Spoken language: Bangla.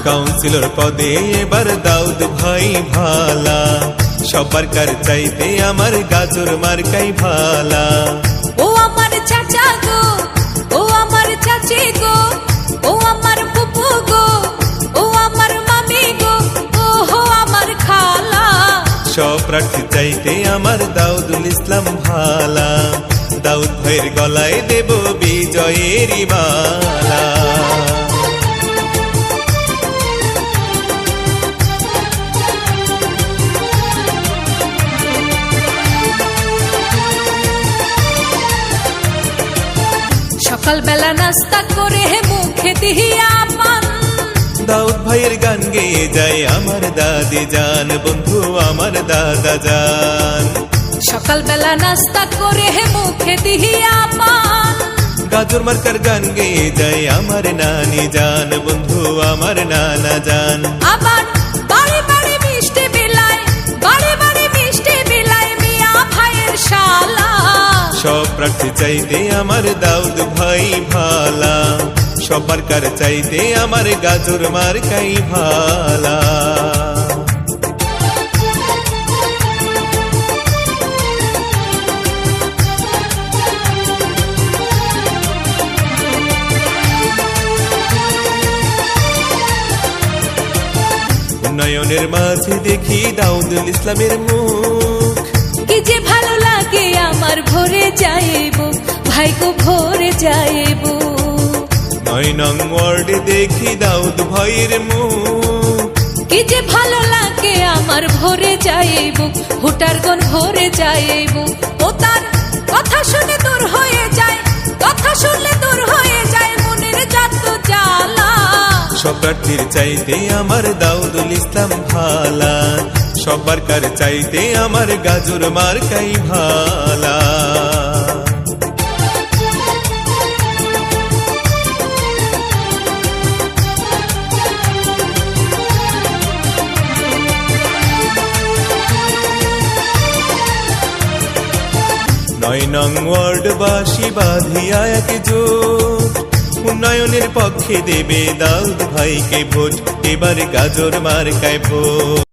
কাউন্সিলর পদে এবার দাউদ ভাই ভালা, সবার কার চাইতে আমার গাজর মার্কাই ভালা। ও আমার চাচা গো, ও আমার চাচি গো, ও আমার ফুপু গো, ও আমার মামি গো, ও হো আমার খালা। সব প্রার্থী চাইতে আমার দাউদুল ইসলাম ভালা, দাউদ ভাইয়ের গলায় দেব বিজয়ের মালা। সকালবেলা নাস্তা করে মুখে দিহিয়া পান, দাউদ ভাইয়ের গান গেয়ে যায় আমার দাদি জান, বন্ধু আমার দাদা জান। সকালবেলা নাস্তা করে মুখে দিহিয়া পান, গাজর মার্কার গান গেয়ে যায় আমার নানি জান, বন্ধু আমার নানা জান। আবার বাড়ি বাড়ি মিষ্টি বিলায়, বাড়ি বাড়ি মিষ্টি বিলায় মিয়া ভাইয়ের শালা। সব প্রার্থী চাইতে আমার দাউদ ভাই ভালা, সবার কার চাইতে আমার গাজর মার্কাই ভালা। উন্নয়নের মাঝে দেখি দাউদুল ইসলামের মুখ, কি যে ভালো লাগে আমার ভরে যাইব ভাই গো ভরে যাইব। 9 নং ওয়ার্ডে দেখি দাউদ ভাইয়ের মুখ, কি যে ভালো লাগে আমার ভরে যাইব ভোটারগণ ভরে যাইব। ও তার কথা শুনে দূর হয়ে যায়, কথা শুনলে দূর হয়ে যায় মনের যত জ্বালা। সব প্রার্থীর চাইতে আমার দাউদুল ইসলাম ভালা, সবার কার চাইতে আমার গাজর মার্কাই ভালা। 9 নং ওয়ার্ডবাসী বাঁধিয়া একজোট, উন্নয়নের পক্ষে দেবে দাউদ ভাইকে ভোট, এবার গাজর মার্কায় ভোট।